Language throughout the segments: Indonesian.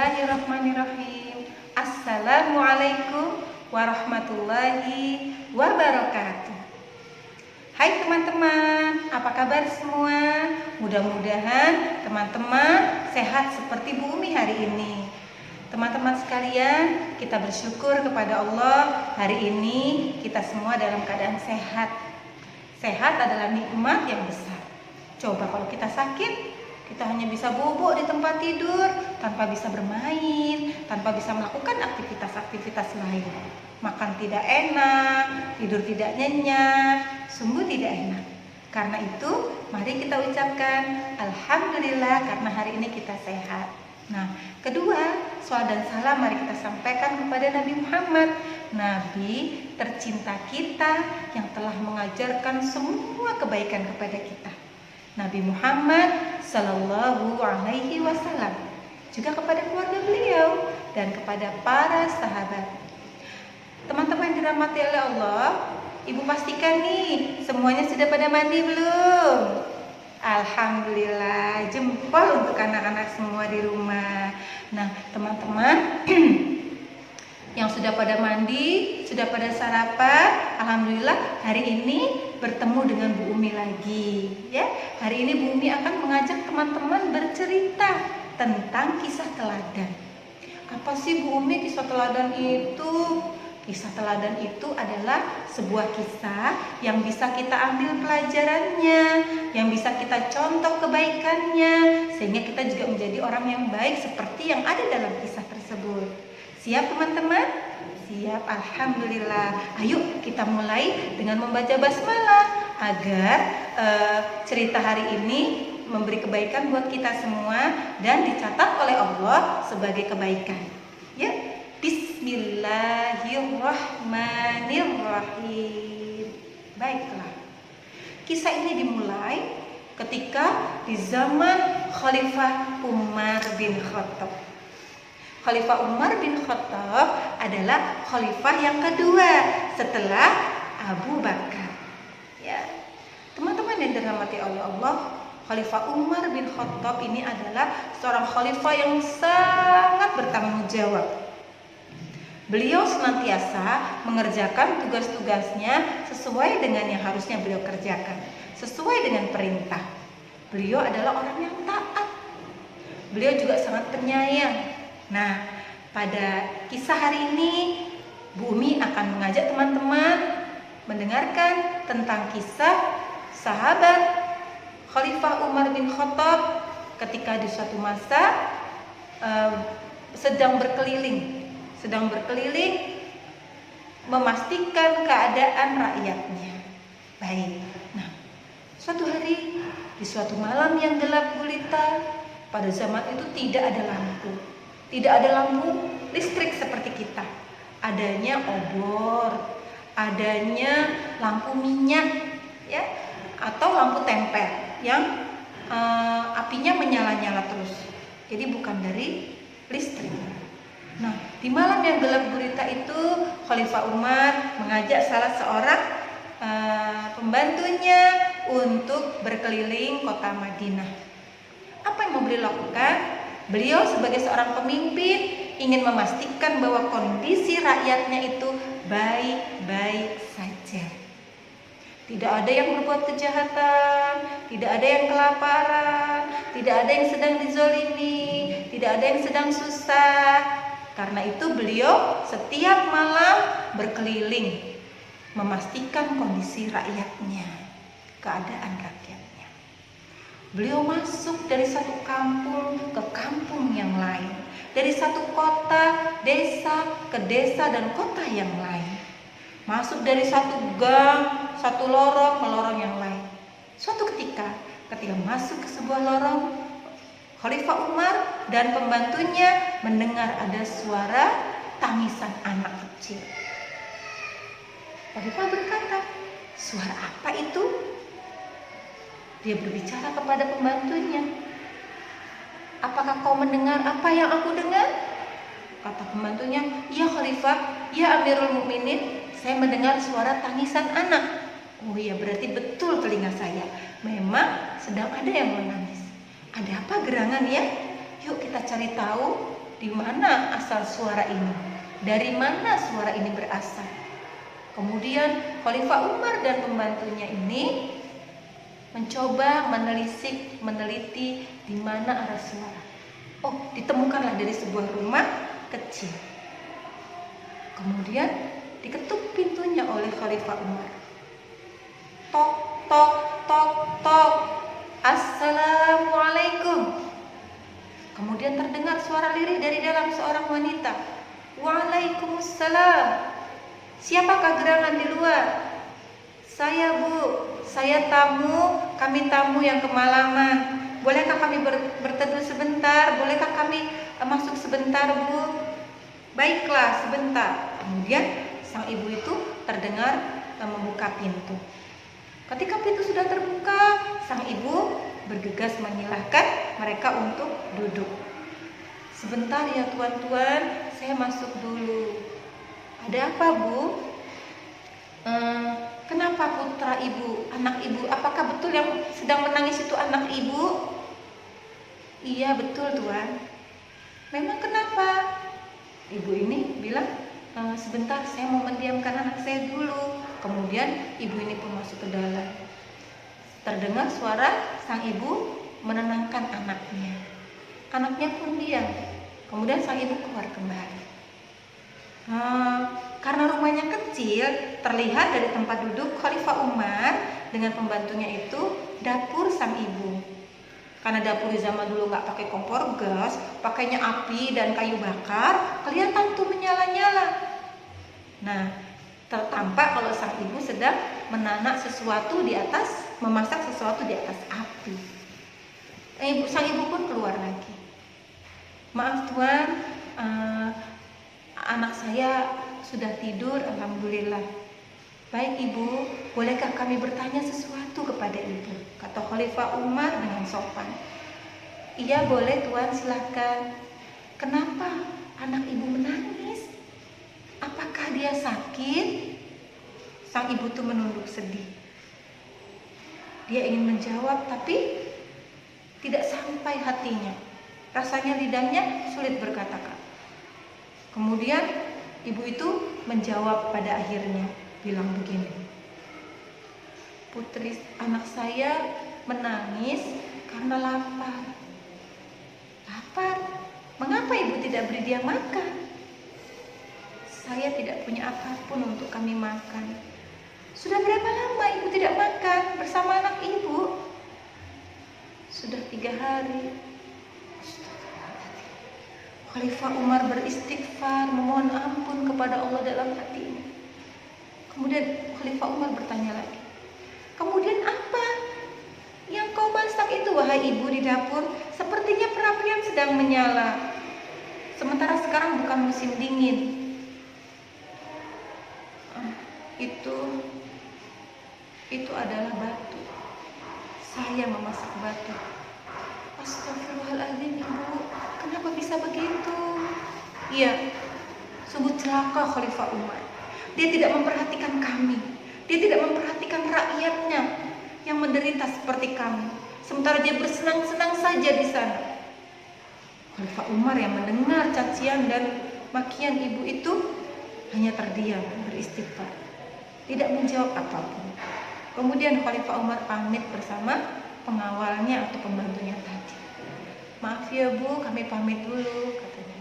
Bismillahirrahmanirrahim. Assalamualaikum warahmatullahi wabarakatuh. Hai teman-teman, apa kabar semua? Mudah-mudahan teman-teman sehat seperti Bu Umi hari ini. Teman-teman sekalian, kita bersyukur kepada Allah hari ini kita semua dalam keadaan sehat. Sehat adalah nikmat yang besar. Coba kalau kita sakit, kita hanya bisa bobok di tempat tidur, tanpa bisa bermain, tanpa bisa melakukan aktivitas-aktivitas lain. Makan tidak enak, tidur tidak nyenyak, sungguh tidak enak. Karena itu, mari kita ucapkan Alhamdulillah karena hari ini kita sehat. Nah, kedua, sholawat dan salam mari kita sampaikan kepada Nabi Muhammad, Nabi tercinta kita yang telah mengajarkan semua kebaikan kepada kita. Nabi Muhammad Sallallahu Alaihi Wasallam, juga kepada keluarga beliau dan kepada para sahabat. Teman-teman dirahmati oleh Allah, Ibu pastikan nih semuanya sudah pada mandi belum? Alhamdulillah, jempol untuk anak-anak semua di rumah. Nah teman-teman yang sudah pada mandi, sudah pada sarapan, alhamdulillah hari ini bertemu dengan Bu Umi lagi ya. Hari ini Bu Umi akan mengajak teman-teman bercerita tentang kisah teladan. Apa sih Bu Umi kisah teladan itu? Kisah teladan itu adalah sebuah kisah yang bisa kita ambil pelajarannya, yang bisa kita contoh kebaikannya, sehingga kita juga menjadi orang yang baik seperti yang ada dalam kisah tersebut. Siap teman-teman? Siap, alhamdulillah. Ayo kita mulai dengan membaca basmalah agar cerita hari ini memberi kebaikan buat kita semua dan dicatat oleh Allah sebagai kebaikan. Ya, Bismillahirrahmanirrahim. Baiklah. Kisah ini dimulai ketika di zaman Khalifah Umar bin Khattab. Khalifah Umar bin Khattab adalah khalifah yang kedua setelah Abu Bakar. Ya. Teman-teman yang dirahmati oleh Allah, Khalifah Umar bin Khattab ini adalah seorang khalifah yang sangat bertanggung jawab. Beliau senantiasa mengerjakan tugas-tugasnya sesuai dengan yang harusnya beliau kerjakan, sesuai dengan perintah. Beliau adalah orang yang taat. Beliau juga sangat penyayang. Nah, pada kisah hari ini Bu Umi akan mengajak teman-teman mendengarkan tentang kisah sahabat Khalifah Umar bin Khattab ketika di suatu masa sedang berkeliling memastikan keadaan rakyatnya. Baik. Nah, suatu hari di suatu malam yang gelap gulita, pada zaman itu tidak ada lampu. Tidak ada lampu listrik seperti kita. Adanya obor, adanya lampu minyak, ya, atau lampu tempel yang apinya menyala-nyala terus. Jadi bukan dari listrik. Nah, di malam yang gelap gulita itu Khalifah Umar mengajak salah seorang pembantunya untuk berkeliling kota Madinah. Apa yang mau beliau lakukan? Beliau sebagai seorang pemimpin ingin memastikan bahwa kondisi rakyatnya itu baik-baik saja. Tidak ada yang berbuat kejahatan, tidak ada yang kelaparan, tidak ada yang sedang dizolimi, tidak ada yang sedang susah. Karena itu beliau setiap malam berkeliling memastikan kondisi rakyatnya, keadaan rakyatnya. Beliau masuk dari satu kampung ke kampung yang lain, dari satu kota, desa ke desa dan kota yang lain. Masuk dari satu gang, satu lorong ke lorong yang lain. Suatu ketika masuk ke sebuah lorong, Khalifah Umar dan pembantunya mendengar ada suara tangisan anak kecil. Khalifah berkata, "Suara apa itu?" Dia berbicara kepada pembantunya. "Apakah kau mendengar apa yang aku dengar?" Kata pembantunya, "Ya Khalifah, ya Amirul Mukminin, saya mendengar suara tangisan anak." "Oh iya, berarti betul telinga saya. Memang sedang ada yang menangis. Ada apa gerangan ya? Yuk kita cari tahu." di mana asal suara ini, dari mana suara ini berasal. Kemudian Khalifah Umar dan pembantunya ini mencoba menelisik, meneliti di mana arah suara. Oh, ditemukanlah dari sebuah rumah kecil. Kemudian diketuk pintunya oleh Khalifah Umar. Tok, tok, tok, tok. Assalamualaikum. Kemudian terdengar suara lirih dari dalam seorang wanita. Waalaikumsalam. Siapakah gerangan di luar? Saya, Bu. Saya tamu, kami tamu yang kemalaman. Bolehkah kami berteduh sebentar? Bolehkah kami masuk sebentar, Bu? Baiklah, sebentar. Kemudian sang ibu itu terdengar membuka pintu. Ketika pintu sudah terbuka, sang ibu bergegas menyilahkan mereka untuk duduk. Sebentar ya tuan-tuan, saya masuk dulu. Ada apa, Bu? Kenapa putra ibu, anak ibu? Apakah betul yang sedang menangis itu anak ibu? Iya betul tuan. Memang kenapa? Ibu ini bilang, sebentar saya mau mendiamkan anak saya dulu. Kemudian ibu ini pun masuk ke dalam. Terdengar suara sang ibu menenangkan anaknya. Anaknya pun diam. Kemudian sang ibu keluar kembali. Karena rumahnya kecil, terlihat dari tempat duduk Khalifah Umar dengan pembantunya itu dapur sang ibu. Karena dapur di zaman dulu nggak pakai kompor gas, pakainya api dan kayu bakar, kelihatan tuh menyala-nyala. Nah, tertampak kalau sang ibu sedang menanak sesuatu di atas, memasak sesuatu di atas api. Sang ibu pun keluar lagi. Maaf tuan, anak saya sudah tidur, alhamdulillah. Baik ibu, bolehkah kami bertanya sesuatu kepada ibu? Kata Khalifah Umar dengan sopan. Iya boleh tuan, silakan. Kenapa anak ibu menangis? Apakah dia sakit? Sang ibu tuh menunduk sedih. Dia ingin menjawab tapi tidak sampai hatinya. Rasanya lidahnya sulit berkata-kata. Kemudian ibu itu menjawab pada akhirnya, bilang begini. Putri anak saya menangis karena lapar. Lapar? Mengapa ibu tidak beri dia makan? Saya tidak punya apapun untuk kami makan. Sudah berapa lama ibu tidak makan bersama anak ibu? Sudah 3 hari. Khalifah Umar beristighfar, memohon ampun kepada Allah dalam hatinya. Kemudian Khalifah Umar bertanya lagi. Kemudian apa yang kau masak itu wahai ibu di dapur? Sepertinya perapian sedang menyala. Sementara sekarang bukan musim dingin. Itu adalah batu. Saya memasak batu. Astagfirullahaladzim ibu, kenapa bisa begitu? Iya, sungguh celaka Khalifah Umar. Dia tidak memperhatikan kami. Dia tidak memperhatikan rakyatnya yang menderita seperti kami. Sementara dia bersenang-senang saja di sana. Khalifah Umar yang mendengar cacian dan makian ibu itu hanya terdiam, beristighfar, tidak menjawab apapun. Kemudian Khalifah Umar pamit bersama pengawalnya atau pembantunya tadi. Maaf ya Bu, kami pamit dulu, katanya.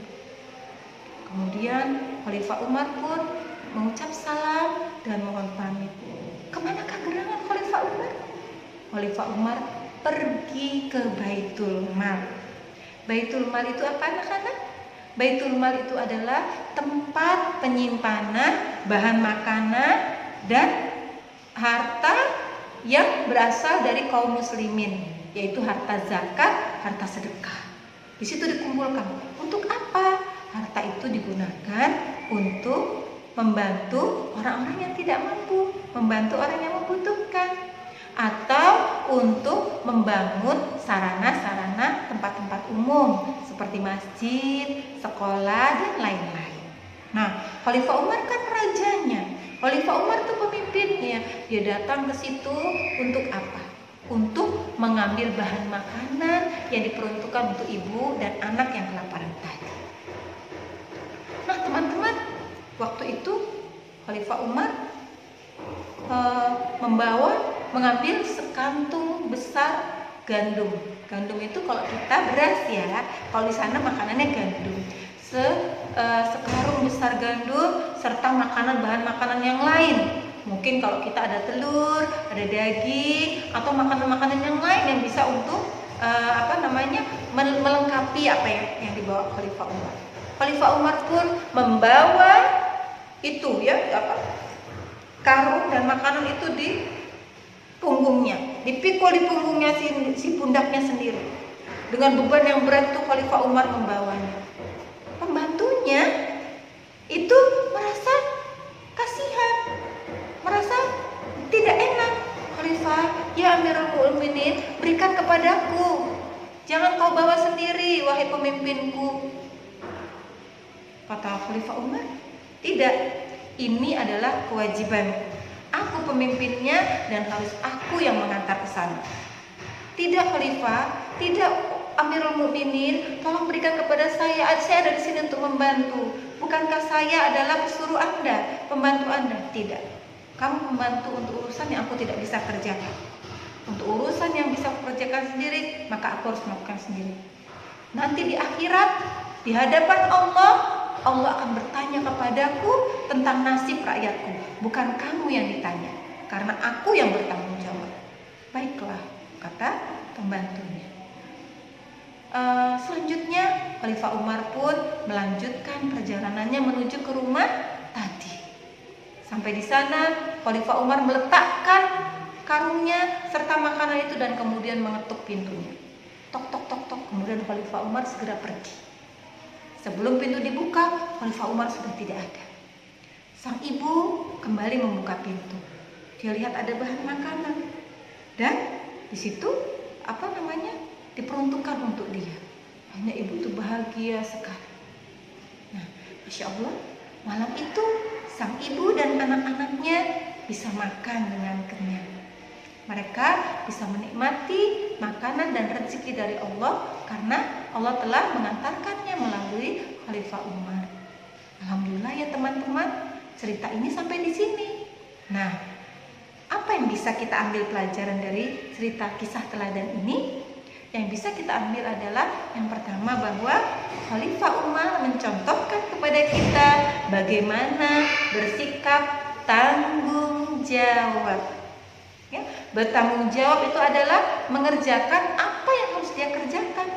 Kemudian Khalifah Umar pun mengucap salam dan mohon pamit. Kemanakah gerangan Khalifah Umar? Khalifah Umar pergi ke Baitul Mal. Baitul Mal itu apa anak-anak? Baitul Mal itu adalah tempat penyimpanan bahan makanan dan harta yang berasal dari kaum muslimin, yaitu harta zakat, harta sedekah. Di situ dikumpulkan. Untuk apa? Harta itu digunakan untuk membantu orang-orang yang tidak mampu, membantu orang yang membutuhkan, atau untuk membangun sarana-sarana tempat-tempat umum seperti masjid, sekolah, dan lain-lain. Nah, Khalifah Umar kan rajanya. Khalifah Umar itu pemimpinnya. Dia datang ke situ untuk apa? Untuk mengambil bahan makanan yang diperuntukkan untuk ibu dan anak yang kelaparan tadi. Khalifah Umar mengambil sekantung besar gandum. Gandum itu kalau kita beras ya, kalau di sana makanannya gandum. Sekarung besar gandum serta bahan makanan yang lain. Mungkin kalau kita ada telur, ada daging, atau makanan-makanan yang lain yang bisa untuk melengkapi apa yang dibawa Khalifah Umar. Khalifah Umar pun membawa itu karung dan makanan itu di punggungnya, dipikul di punggungnya si pundaknya sendiri. Dengan beban yang berat itu Khalifah Umar membawanya. Pembantunya itu merasa kasihan, merasa tidak enak. Khalifah, ya Amirul Mukminin, berikan kepadaku. Jangan kau bawa sendiri, wahai pemimpinku. Kata Khalifah Umar, tidak. Ini adalah kewajibanku. Aku pemimpinnya dan harus aku yang mengantar ke sana. Tidak Khalifah, tidak Amirul Mukminin, tolong berikan kepada saya. Saya ada di sini untuk membantu. Bukankah saya adalah pesuruh Anda, pembantu Anda? Tidak. Kamu membantu untuk urusan yang aku tidak bisa kerjakan. Untuk urusan yang bisa aku kerjakan sendiri, maka aku harus melakukan sendiri. Nanti di akhirat, di hadapan Allah akan bertanya kepadaku tentang nasib rakyatku. Bukan kamu yang ditanya, karena aku yang bertanggung jawab. Baiklah, kata pembantunya. Selanjutnya Khalifah Umar pun melanjutkan perjalanannya menuju ke rumah tadi. Sampai di sana Khalifah Umar meletakkan karungnya serta makanan itu dan kemudian mengetuk pintunya. Tok tok tok tok. Kemudian Khalifah Umar segera pergi. Sebelum pintu dibuka, Khalifah Umar sudah tidak ada. Sang ibu kembali membuka pintu. Dia lihat ada bahan makanan dan di situ diperuntukkan untuk dia. Hanya ibu itu bahagia sekali. Nah, Masya Allah, malam itu sang ibu dan anak-anaknya bisa makan dengan kenyang. Mereka bisa menikmati makanan dan rezeki dari Allah karena Allah telah mengantarkannya melalui Khalifah Umar. Alhamdulillah ya teman-teman, cerita ini sampai di sini. Nah, apa yang bisa kita ambil pelajaran dari cerita kisah teladan ini? Yang bisa kita ambil adalah yang pertama bahwa Khalifah Umar mencontohkan kepada kita bagaimana bersikap tanggung jawab. Ya, bertanggung jawab itu adalah mengerjakan apa yang harus dia kerjakan.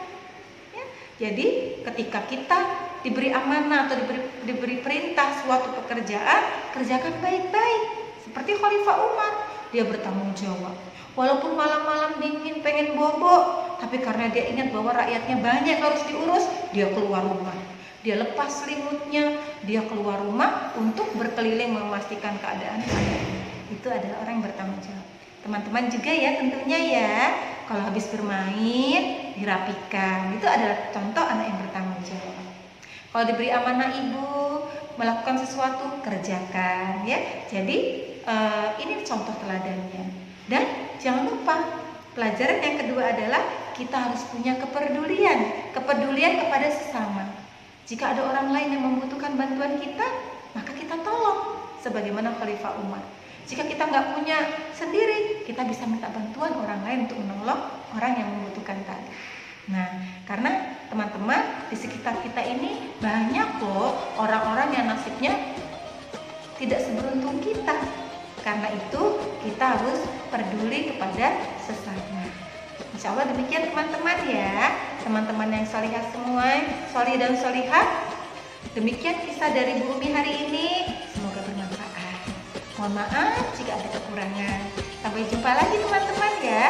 Ya, jadi ketika kita diberi amanah atau diberi perintah suatu pekerjaan, kerjakan baik-baik. Seperti Khalifah Umar, dia bertanggung jawab. Walaupun malam-malam dingin pengen bobo, tapi karena dia ingat bahwa rakyatnya banyak harus diurus, dia keluar rumah. Dia lepas selimutnya, dia keluar rumah untuk berkeliling memastikan keadaan rakyatnya. Itu adalah orang yang bertanggung jawab. Teman-teman juga ya tentunya ya, kalau habis bermain dirapikan. Itu adalah contoh anak yang bertanggung jawab. Kalau diberi amanah ibu melakukan sesuatu, kerjakan ya. Jadi ini contoh teladannya. Dan jangan lupa, pelajaran yang kedua adalah kita harus punya kepedulian kepada sesama. Jika ada orang lain yang membutuhkan bantuan kita, maka kita tolong sebagaimana Khalifah Umar. Jika kita nggak punya sendiri, kita bisa minta bantuan orang lain untuk menolong orang yang membutuhkan tadi. Nah, karena teman-teman di sekitar kita ini banyak loh orang-orang yang nasibnya tidak seberuntung kita. Karena itu kita harus peduli kepada sesama. Insya Allah demikian teman-teman ya, teman-teman yang solihah semua, solih dan solihah. Demikian kisah dari Bu Umi hari ini. Semoga bermanfaat. Mohon maaf jika ada kekurangan. Sampai jumpa lagi teman-teman ya.